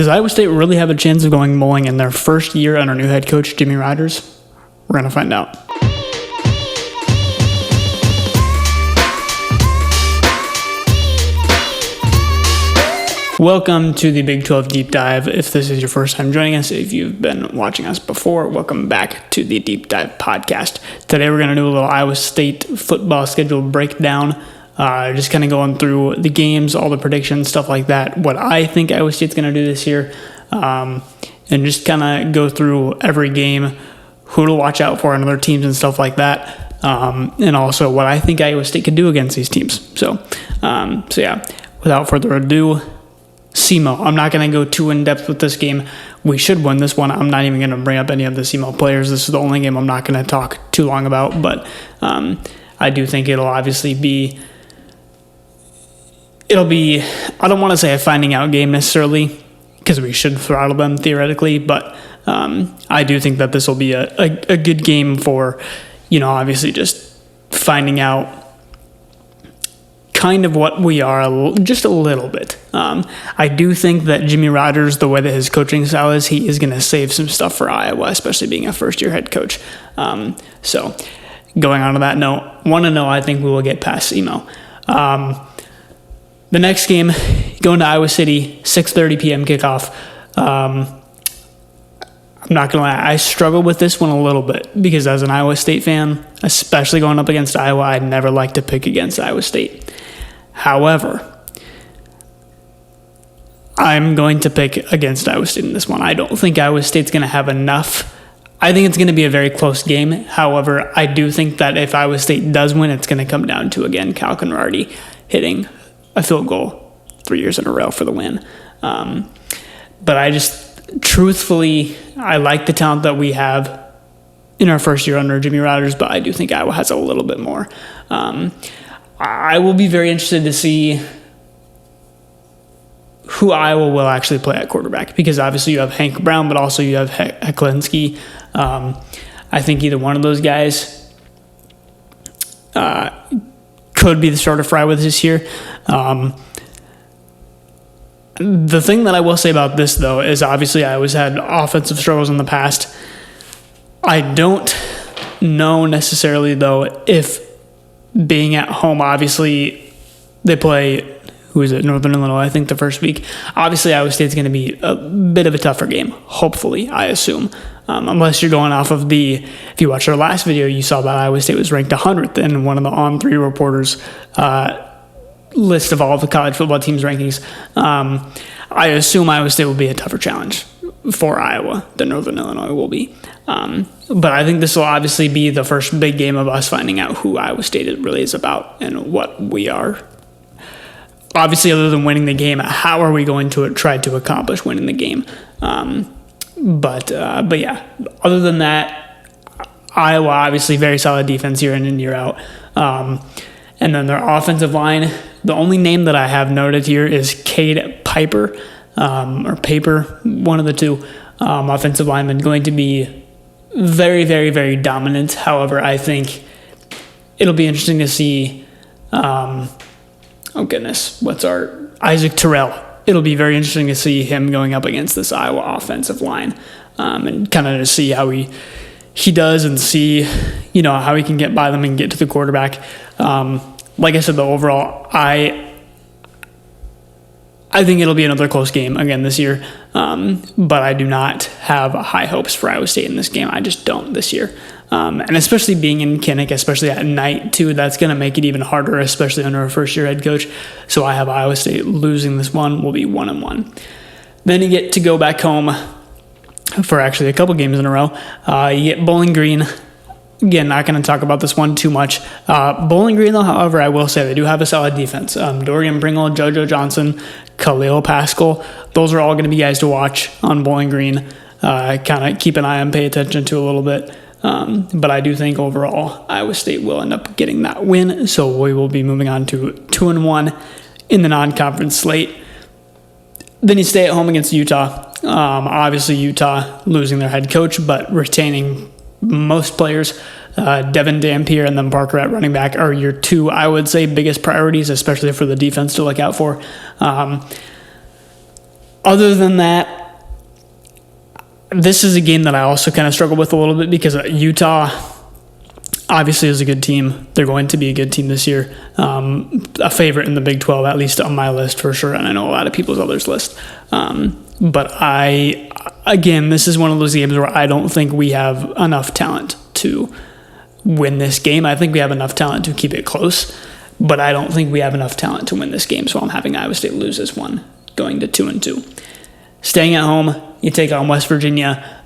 Does Iowa State really have a chance of going bowling in their first year under new head coach Jimmy Rodgers? We're going to find out. Welcome to the Big 12 Deep Dive. If this is your first time joining us, if you've been watching us before, welcome back to the Deep Dive podcast. Today we're going to do a little Iowa State football schedule breakdown, just kind of going through the games, all the predictions, stuff like that, what I think Iowa State's going to do this year, and just kind of go through every game, who to watch out for on other teams and stuff like that, and also what I think Iowa State could do against these teams. So yeah, without further ado, SEMO. I'm not going to go too in-depth with this game. We should win this one. I'm not even going to bring up any of the SEMO players. This is the only game I'm not going to talk too long about, but I do think it'll obviously be, I don't want to say a finding out game necessarily, because we should throttle them theoretically, but I do think that this will be a good game for, obviously just finding out kind of what we are, just a little bit. I do think that Jimmy Rodgers, the way that his coaching style is, he is going to save some stuff for Iowa, especially being a first-year head coach. So going on to that note, I think we will get past SEMO. The next game, going to Iowa City, 6:30 p.m. kickoff. I'm not going to lie, I struggle with this one a little bit because as an Iowa State fan, especially going up against Iowa, I'd never like to pick against Iowa State. However, I'm going to pick against Iowa State in this one. I don't think Iowa State's going to have enough. I think it's going to be a very close game. However, I do think that if Iowa State does win, it's going to come down to, again, Cal Conradi hitting a field goal 3 years in a row for the win. But I just, truthfully, I like the talent that we have in our first year under Jimmy Rodgers, but I do think Iowa has a little bit more. I will be very interested to see who Iowa will actually play at quarterback, because obviously you have Hank Brown, but also you have Hecklinski. I think either one of those guys could be the starter for Iowa this year. The thing that I will say about this, though, is obviously Iowa's had offensive struggles in the past. I don't know necessarily, though, if being at home, obviously they play, Northern Illinois, I think, the first week. Obviously, Iowa State's going to be a bit of a tougher game, hopefully, I assume. Unless you're going off of if you watched our last video, you saw that Iowa State was ranked 100th in one of the On3 reporters' list of all of the college football teams' rankings. I assume Iowa State will be a tougher challenge for Iowa than Northern Illinois will be. But I think this will obviously be the first big game of us finding out who Iowa State really is about and what we are. Obviously, other than winning the game, how are we going to try to accomplish winning the game? But yeah, other than that, Iowa obviously very solid defense year in and year out. And then their offensive line, the only name that I have noted here is Cade Piper, or Paper, one of the two. Offensive lineman, going to be very, very, very dominant. However, I think it'll be interesting to see, Isaac Terrell. It'll be very interesting to see him going up against this Iowa offensive line, and kind of to see how he does and see, how he can get by them and get to the quarterback. Like I said, though, overall, I think it'll be another close game again this year, but I do not have high hopes for Iowa State in this game. I just don't this year. And especially being in Kinnick, especially at night, too, that's going to make it even harder, especially under a first-year head coach. So I have Iowa State losing this one. Will be 1-1. Then you get to go back home for actually a couple games in a row. You get Bowling Green. Again, not going to talk about this one too much. Bowling Green, though, however, I will say they do have a solid defense. Dorian Pringle, JoJo Johnson, Khalil Pascal, those are all going to be guys to watch on Bowling Green. Kind of keep an eye on, pay attention to a little bit. But I do think overall Iowa State will end up getting that win. So we will be moving on to 2-1 in the non-conference slate. Then you stay at home against Utah. Obviously, Utah losing their head coach, but retaining most players. Devin Dampier and then Parker at running back are your two, I would say, biggest priorities, especially for the defense to look out for. Other than that, this is a game that I also kind of struggle with a little bit because Utah obviously is a good team. They're going to be a good team this year. A favorite in the Big 12, at least on my list for sure, and I know a lot of people's others list. But this is one of those games where I don't think we have enough talent to win this game. I think we have enough talent to keep it close, but I don't think we have enough talent to win this game, so I'm having Iowa State lose this one, going to 2-2. Staying at home, you take on West Virginia.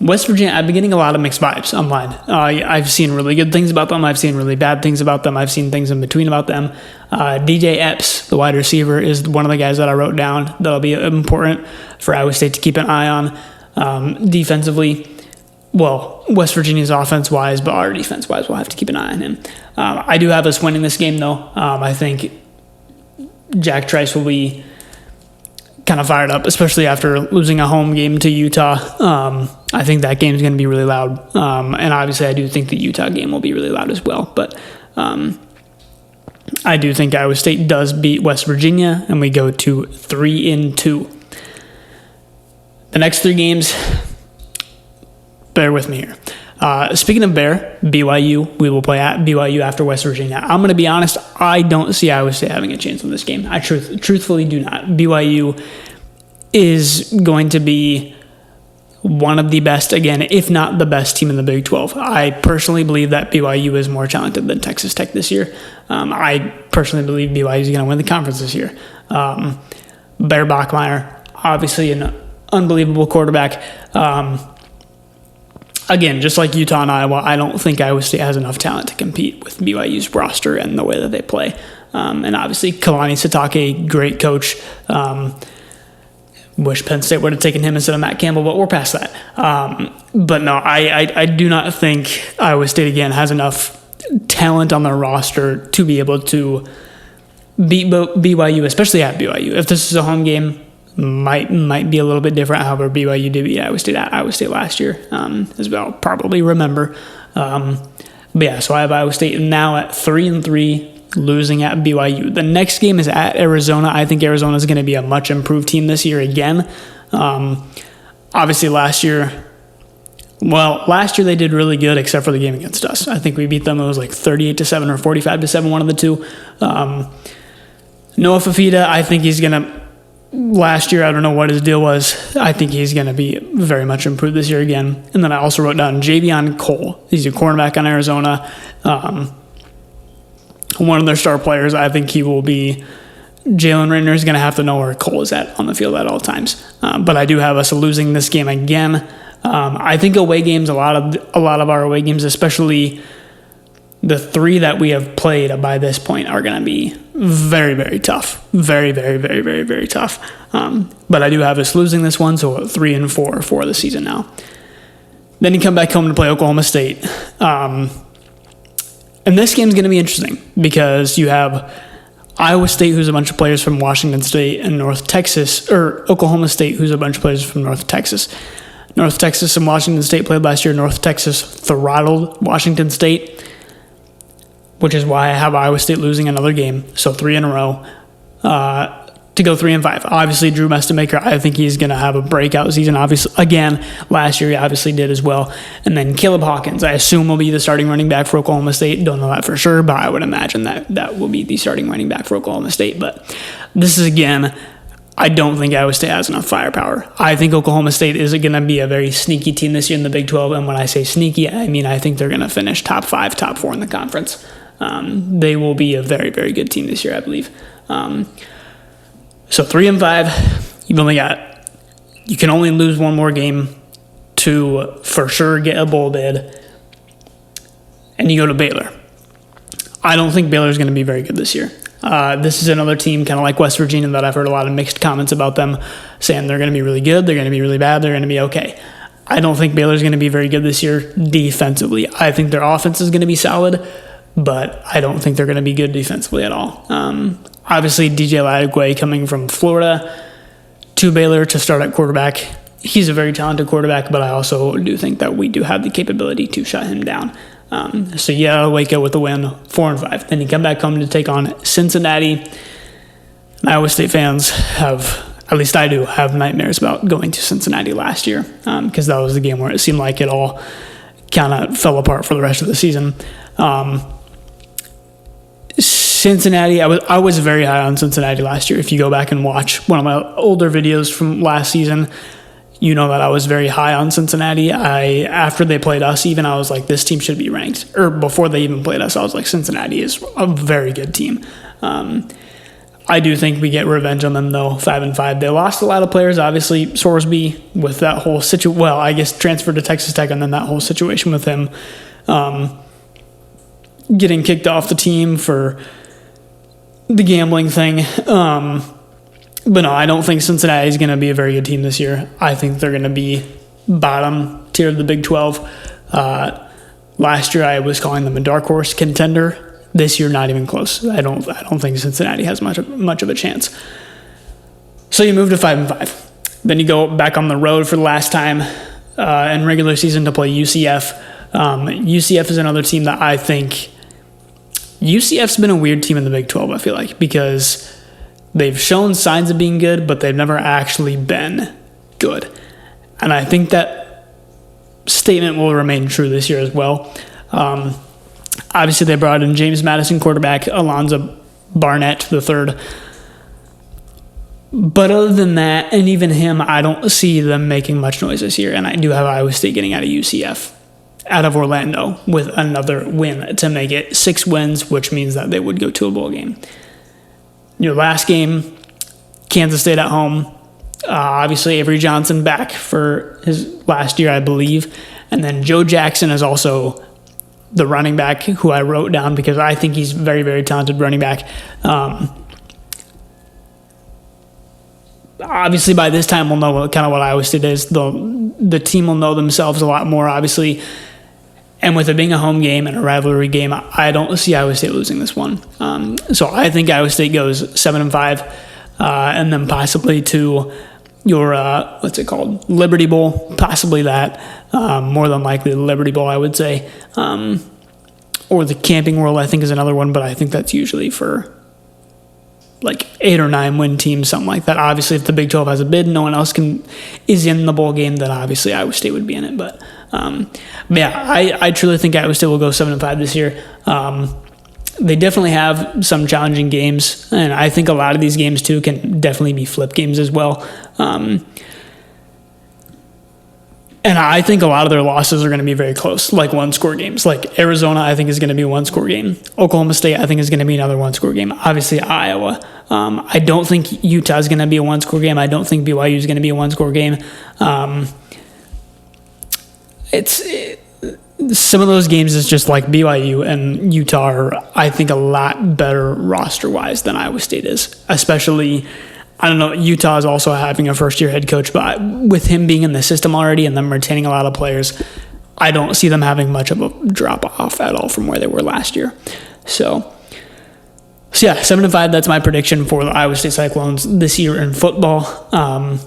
West Virginia, I've been getting a lot of mixed vibes online. I've seen really good things about them. I've seen really bad things about them. I've seen things in between about them. DJ Epps, the wide receiver, is one of the guys that I wrote down that'll be important for Iowa State to keep an eye on. Defensively, well, West Virginia's offense-wise, but our defense-wise, we'll have to keep an eye on him. I do have us winning this game, though. I think Jack Trice will be kind of fired up, especially after losing a home game to Utah. I think that game is going to be really loud. And obviously I do think the Utah game will be really loud as well. But I do think Iowa State does beat West Virginia, and we go to 3-2. The next three games, bear with me here. Speaking of BYU, we will play at BYU after West Virginia. I'm going to be honest, I don't see Iowa State having a chance in this game. I truthfully do not. BYU is going to be one of the best, again, if not the best team in the Big 12. I personally believe that BYU is more talented than Texas Tech this year. I personally believe BYU is going to win the conference this year. Bear Bachmeier, obviously an unbelievable quarterback. Again, just like Utah and Iowa, I don't think Iowa State has enough talent to compete with BYU's roster and the way that they play. And obviously, Kalani Sitake, great coach. Wish Penn State would have taken him instead of Matt Campbell, but we're past that. But no, I do not think Iowa State, again, has enough talent on their roster to be able to beat BYU, especially at BYU. If this is a home game, might be a little bit different. However, BYU did beat Iowa State at Iowa State last year, as well. Probably remember. But yeah, so I have Iowa State now at 3-3, losing at BYU. The next game is at Arizona. I think Arizona is going to be a much improved team this year again. Obviously, last year they did really good except for the game against us. I think we beat them. It was like 38-7 or 45-7, one of the two. Noah Fafita, I think he's going to. Last year, I don't know what his deal was. I think he's going to be very much improved this year again. And then I also wrote down Javion Cole. He's a cornerback on Arizona. One of their star players. I think he will be. Jalen Raynor is going to have to know where Cole is at on the field at all times. But I do have us losing this game again. I think away games, a lot of our away games, especially the three that we have played by this point, are going to be very, very tough. Very, very, very, very, very tough. But I do have us losing this one, so 3-4 for the season now. Then you come back home to play Oklahoma State. And this game's going to be interesting because you have Iowa State, who's a bunch of players from Washington State, and North Texas, or Oklahoma State, who's a bunch of players from North Texas. North Texas and Washington State played last year. North Texas throttled Washington State, which is why I have Iowa State losing another game, so 3 in a row, to go 3-5. Obviously, Drew Mestemaker, I think he's going to have a breakout season. Obviously, again, last year he obviously did as well. And then Caleb Hawkins, I assume, will be the starting running back for Oklahoma State. Don't know that for sure, but I would imagine that will be the starting running back for Oklahoma State. But this is, again, I don't think Iowa State has enough firepower. I think Oklahoma State is going to be a very sneaky team this year in the Big 12. And when I say sneaky, I mean I think they're going to finish top 5, top 4 in the conference. They will be a very, very good team this year, I believe. So 3-5, you can only lose one more game to for sure get a bowl bid, and you go to Baylor. I don't think Baylor is going to be very good this year. This is another team kind of like West Virginia that I've heard a lot of mixed comments about them, saying they're going to be really good, they're going to be really bad, they're going to be okay. I don't think Baylor's going to be very good this year defensively. I think their offense is going to be solid, but I don't think they're going to be good defensively at all. Obviously, DJ Ladugwe coming from Florida to Baylor to start at quarterback. He's a very talented quarterback, but I also do think that we do have the capability to shut him down. So yeah, Waco with the win, 4-5. Then you come back home to take on Cincinnati. Iowa State fans have at least I do, have nightmares about going to Cincinnati last year, because that was the game where it seemed like it all kind of fell apart for the rest of the season. Cincinnati, I was very high on Cincinnati last year. If you go back and watch one of my older videos from last season, you know that I was very high on Cincinnati. After they played us, even, I was like, this team should be ranked. Or before they even played us, I was like, Cincinnati is a very good team. I do think we get revenge on them, though, 5-5. They lost a lot of players. Obviously, Sorsby, with that whole situation, well, I guess transferred to Texas Tech, and then that whole situation with him getting kicked off the team for the gambling thing. But no, I don't think Cincinnati is going to be a very good team this year. I think they're going to be bottom tier of the Big 12. Last year, I was calling them a dark horse contender. This year, not even close. I don't think Cincinnati has much of a chance. So you move to 5-5. Then you go back on the road for the last time in regular season to play UCF. UCF is another team that I think UCF's been a weird team in the Big 12, I feel like, because they've shown signs of being good, but they've never actually been good. And I think that statement will remain true this year as well. Obviously, they brought in James Madison quarterback Alonzo Barnett III. But other than that, and even him, I don't see them making much noise this year. And I do have Iowa State getting out of UCF, out of Orlando, with another win to make it 6 wins, which means that they would go to a bowl game. Your last game, Kansas State at home. Obviously, Avery Johnson back for his last year, I believe. And then Joe Jackson is also the running back who I wrote down because I think he's very, very talented running back. Obviously, by this time, we'll know kind of what Iowa State is. The team will know themselves a lot more, obviously. And with it being a home game and a rivalry game, I don't see Iowa State losing this one. So I think Iowa State goes 7-5, and then possibly to your, Liberty Bowl, possibly that. More than likely the Liberty Bowl, I would say. Or the Camping World, I think, is another one, but I think that's usually for like 8 or 9 win teams, something like that. Obviously, if the Big 12 has a bid, no one else is in the bowl game, then obviously Iowa State would be in it. But yeah, I truly think Iowa State will go 7-5 this year. They definitely have some challenging games, and I think a lot of these games too can definitely be flip games as well. And I think a lot of their losses are going to be very close, like one-score games. Like Arizona, I think, is going to be a one-score game. Oklahoma State, I think, is going to be another one-score game. Obviously, Iowa. I don't think Utah is going to be a one-score game. I don't think BYU is going to be a one-score game. Some of those games is just like BYU and Utah are, I think, a lot better roster-wise than Iowa State is, especially. I don't know, Utah is also having a first-year head coach, but with him being in the system already and them retaining a lot of players, I don't see them having much of a drop-off at all from where they were last year. So yeah, 7-5, that's my prediction for the Iowa State Cyclones this year in football. And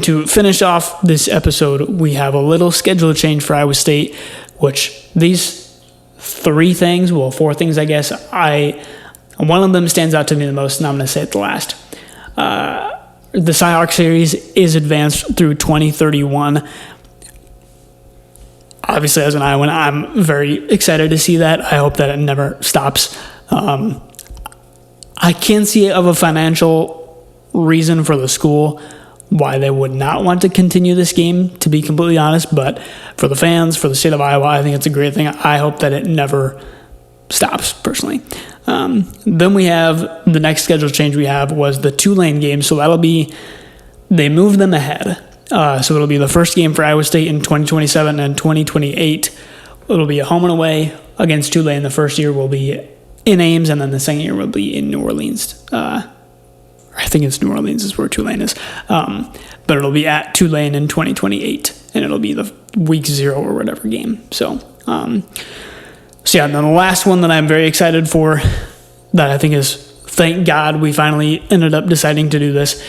to finish off this episode, we have a little schedule change for Iowa State, which these 4 things, I guess, one of them stands out to me the most, and I'm going to say it the last. The Cyhawk series is advanced through 2031. Obviously, as an Iowan, I'm very excited to see that. I hope that it never stops. I can't see of a financial reason for the school why they would not want to continue this game, to be completely honest. But for the fans, for the state of Iowa, I think it's a great thing. I hope that it never stops, personally. Then we have the next schedule change we have was the Tulane game. So they moved them ahead. So it'll be the first game for Iowa State in 2027 and 2028. It'll be a home and away against Tulane. The first year will be in Ames, and then the second year will be in New Orleans. I think it's New Orleans is where Tulane is. But it'll be at Tulane in 2028, and it'll be the week 0 or whatever game. So yeah, and then the last one that I'm very excited for, that I think is, thank God we finally ended up deciding to do this,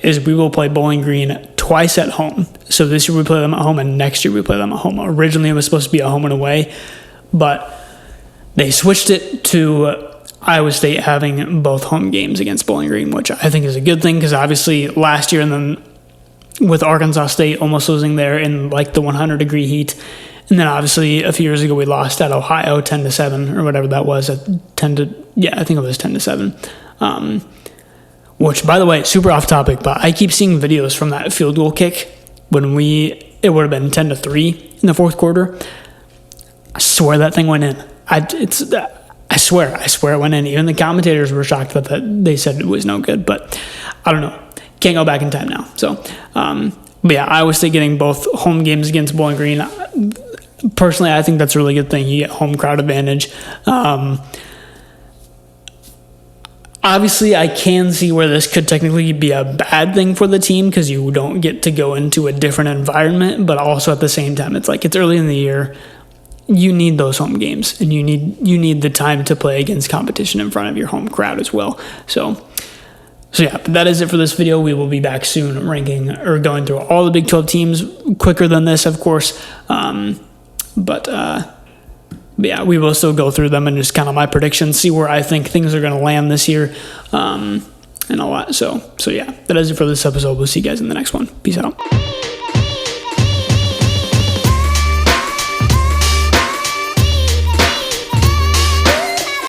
is we will play Bowling Green twice at home. So this year we play them at home, and next year we play them at home. Originally it was supposed to be a home and away, but they switched it to Iowa State having both home games against Bowling Green, which I think is a good thing because obviously last year and then with Arkansas State almost losing there in like the 100-degree heat. And then obviously a few years ago we lost at Ohio 10-7 or whatever that was. I think it was 10-7. Which, by the way, super off topic, but I keep seeing videos from that field goal kick when it would have been 10-3 in the fourth quarter. I swear that thing went in. I swear it went in. Even the commentators were shocked that they said it was no good, but I don't know. Can't go back in time now. So, but yeah, Iowa State getting both home games against Bowling Green. Personally, I think that's a really good thing. You get home crowd advantage. Obviously, I can see where this could technically be a bad thing for the team because you don't get to go into a different environment, but also at the same time, it's like it's early in the year. You need those home games, and you need the time to play against competition in front of your home crowd as well. So yeah, but that is it for this video. We will be back soon ranking or going through all the Big 12 teams quicker than this, of course. But yeah, we will still go through them and just kind of my predictions, see where I think things are going to land this year, and all that. So yeah, that is it for this episode. We'll see you guys in the next one. Peace out.